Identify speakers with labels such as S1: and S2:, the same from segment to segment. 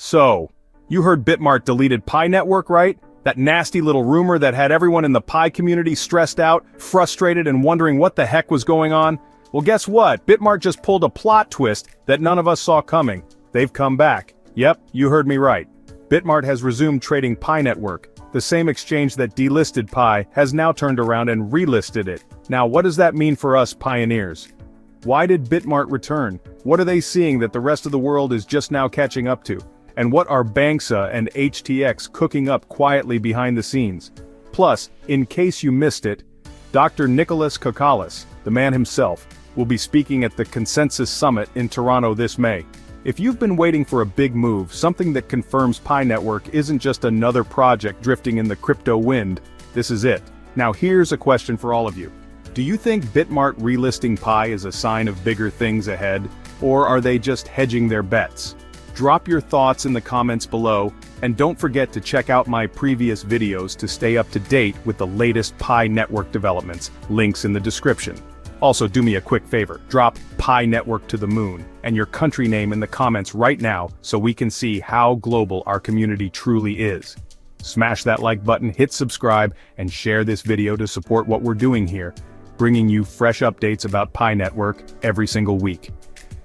S1: So, you heard BitMart deleted Pi Network, right? That nasty little rumor that had everyone in the Pi community stressed out, frustrated, and wondering what the heck was going on? Well, guess what? BitMart just pulled a plot twist that none of us saw coming. They've come back. Yep, you heard me right. BitMart has resumed trading Pi Network. The same exchange that delisted Pi has now turned around and relisted it. Now, what does that mean for us pioneers? Why did BitMart return? What are they seeing that the rest of the world is just now catching up to? And what are Banxa and HTX cooking up quietly behind the scenes? Plus, in case you missed it, Dr. Nicholas Kokalis, the man himself, will be speaking at the Consensus Summit in Toronto this May. If you've been waiting for a big move, something that confirms Pi Network isn't just another project drifting in the crypto wind, this is it. Now here's a question for all of you. Do you think BitMart relisting Pi is a sign of bigger things ahead, or are they just hedging their bets? Drop your thoughts in the comments below, and don't forget to check out my previous videos to stay up to date with the latest Pi Network developments, links in the description. Also, do me a quick favor, drop Pi Network to the moon, and your country name in the comments right now so we can see how global our community truly is. Smash that like button, hit subscribe, and share this video to support what we're doing here, bringing you fresh updates about Pi Network every single week.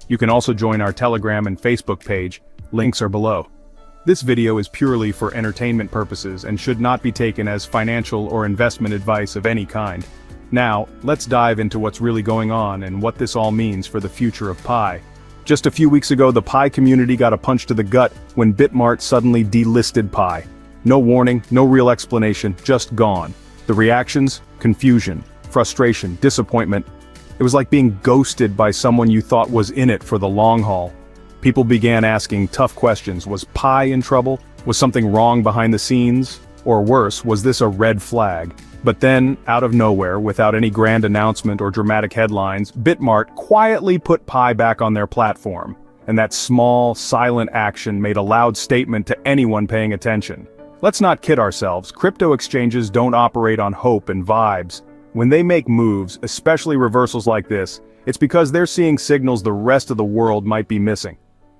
S1: You can also join our Telegram and Facebook page, links are below. This video is purely for entertainment purposes and should not be taken as financial or investment advice of any kind. Now, let's dive into what's really going on and what this all means for the future of Pi. Just a few weeks ago, the Pi community got a punch to the gut when BitMart suddenly delisted Pi. No warning, no real explanation, just gone. The reactions? Confusion, frustration, disappointment. It was like being ghosted by someone you thought was in it for the long haul. People began asking tough questions. Was Pi in trouble? Was something wrong behind the scenes? Or worse, was this a red flag? But then, out of nowhere, without any grand announcement or dramatic headlines, BitMart quietly put Pi back on their platform. And that small, silent action made a loud statement to anyone paying attention. Let's not kid ourselves, crypto exchanges don't operate on hope and vibes. When they make moves, especially reversals like this, it's because they're seeing signals the rest of the world might be missing.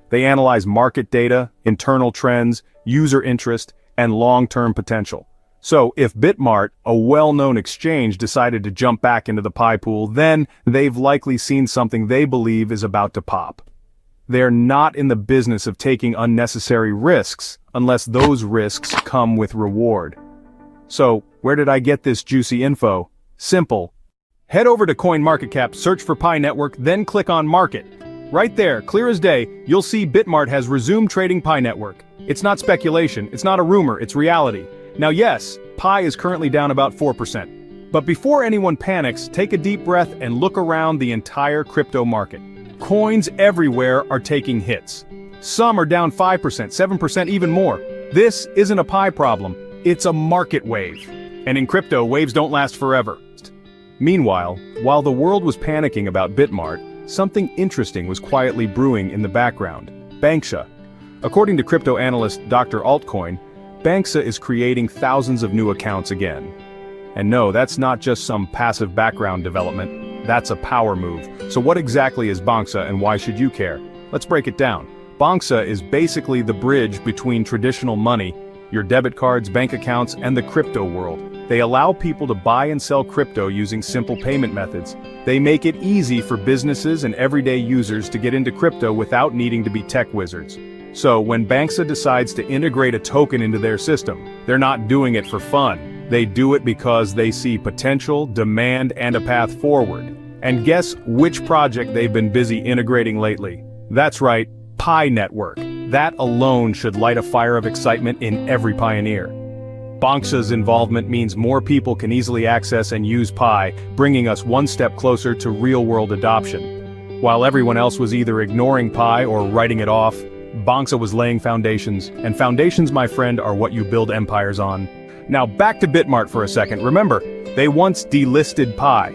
S1: They analyze market data, internal trends, user interest, and long-term potential. So, if BitMart, a well-known exchange, decided to jump back into the Pi pool, then they've likely seen something they believe is about to pop. They're not in the business of taking unnecessary risks, unless those risks come with reward. So, where did I get this juicy info? Simple. Head over to CoinMarketCap, search for Pi Network, then click on Market. Right there, clear as day, you'll see BitMart has resumed trading Pi Network. It's not speculation, it's not a rumor, it's reality. Now yes, Pi is currently down about 4%. But before anyone panics, take a deep breath and look around the entire crypto market. Coins everywhere are taking hits. Some are down 5%, 7%, even more. This isn't a Pi problem, it's a market wave. And in crypto, waves don't last forever. Meanwhile, while the world was panicking about BitMart, something interesting was quietly brewing in the background. Banxa. According to crypto analyst Dr. Altcoin, Banxa is creating thousands of new accounts again. And no, that's not just some passive background development, that's a power move. So what exactly is Banxa and why should you care? Let's break it down. Banxa is basically the bridge between traditional money, your debit cards, bank accounts, and the crypto world. They allow people to buy and sell crypto using simple payment methods. They make it easy for businesses and everyday users to get into crypto without needing to be tech wizards. So when Banxa decides to integrate a token into their system, they're not doing it for fun. They do it because they see potential, demand, and a path forward. And guess which project they've been busy integrating lately? That's right, Pi Network. That alone should light a fire of excitement in every pioneer. Banxa's involvement means more people can easily access and use Pi, bringing us one step closer to real-world adoption. While everyone else was either ignoring Pi or writing it off, Banxa was laying foundations, and foundations, my friend, are what you build empires on. Now back to BitMart for a second. Remember, they once delisted Pi.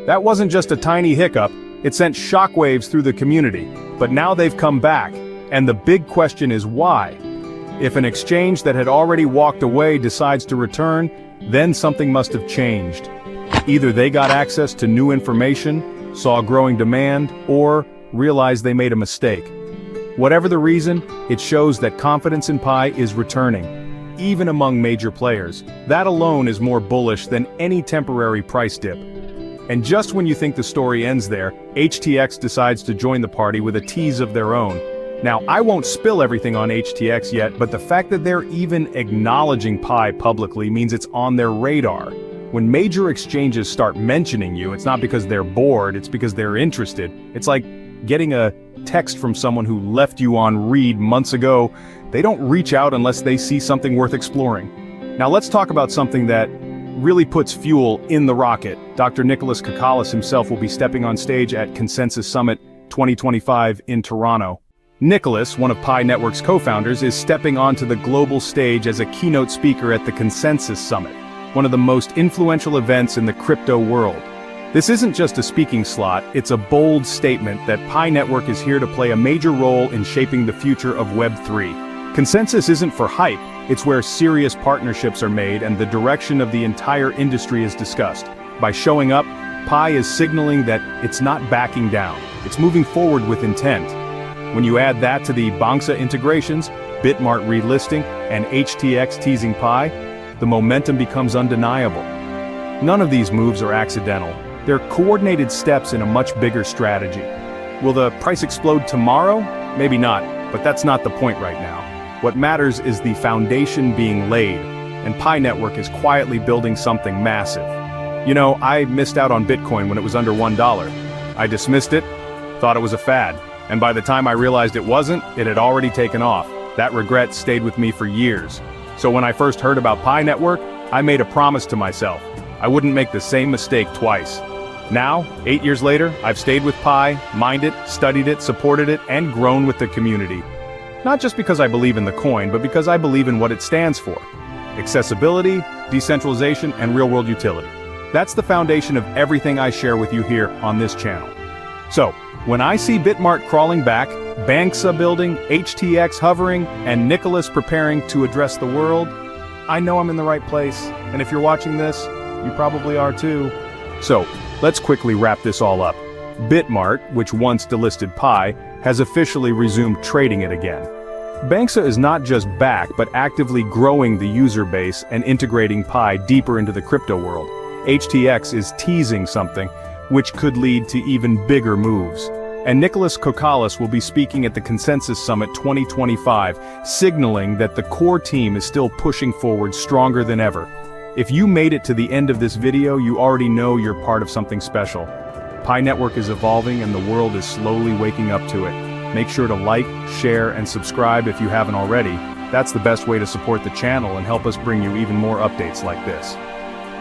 S1: That wasn't just a tiny hiccup, it sent shockwaves through the community. But now they've come back, and the big question is why? If an exchange that had already walked away decides to return, then something must have changed. Either they got access to new information, saw growing demand, or realized they made a mistake. Whatever the reason, it shows that confidence in Pi is returning, even among major players. That alone is more bullish than any temporary price dip. And just when you think the story ends there, HTX decides to join the party with a tease of their own. Now, I won't spill everything on HTX yet, but the fact that they're even acknowledging Pi publicly means it's on their radar. When major exchanges start mentioning you, it's not because they're bored, it's because they're interested. It's like getting a text from someone who left you on read months ago. They don't reach out unless they see something worth exploring. Now let's talk about something that really puts fuel in the rocket. Dr. Nicholas Kakalis himself will be stepping on stage at Consensus Summit 2025 in Toronto. Nicholas, one of Pi Network's co-founders, is stepping onto the global stage as a keynote speaker at the Consensus Summit, one of the most influential events in the crypto world. This isn't just a speaking slot, it's a bold statement that Pi Network is here to play a major role in shaping the future of Web3. Consensus isn't for hype, it's where serious partnerships are made and the direction of the entire industry is discussed. By showing up, Pi is signaling that it's not backing down, it's moving forward with intent. When you add that to the Banxa integrations, BitMart relisting, and HTX teasing Pi, the momentum becomes undeniable. None of these moves are accidental. They're coordinated steps in a much bigger strategy. Will the price explode tomorrow? Maybe not, but that's not the point right now. What matters is the foundation being laid, and Pi Network is quietly building something massive. You know, I missed out on Bitcoin when it was under $1. I dismissed it, thought it was a fad. And by the time I realized it wasn't, it had already taken off. That regret stayed with me for years. So when I first heard about Pi Network, I made a promise to myself. I wouldn't make the same mistake twice. Now, 8 years later, I've stayed with Pi, mined it, studied it, supported it, and grown with the community. Not just because I believe in the coin, but because I believe in what it stands for. Accessibility, decentralization, and real-world utility. That's the foundation of everything I share with you here on this channel. So, when I see BitMart crawling back, Banxa building, HTX hovering, and Nicholas preparing to address the world, I know I'm in the right place, and if you're watching this, you probably are too. So, let's quickly wrap this all up. BitMart, which once delisted Pi, has officially resumed trading it again. Banxa is not just back, but actively growing the user base and integrating Pi deeper into the crypto world. HTX is teasing something, which could lead to even bigger moves. And Nicholas Kakalis will be speaking at the Consensus Summit 2025, signaling that the core team is still pushing forward stronger than ever. If you made it to the end of this video, you already know you're part of something special. Pi Network is evolving and the world is slowly waking up to it. Make sure to like, share, and subscribe if you haven't already. That's the best way to support the channel and help us bring you even more updates like this.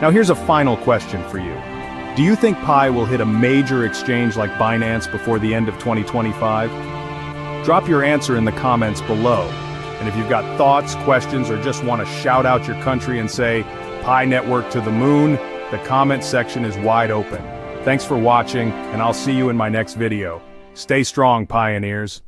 S1: Now here's a final question for you. Do you think Pi will hit a major exchange like Binance before the end of 2025? Drop your answer in the comments below. And if you've got thoughts, questions, or just want to shout out your country and say, Pi Network to the moon, the comment section is wide open. Thanks for watching, and I'll see you in my next video. Stay strong, pioneers.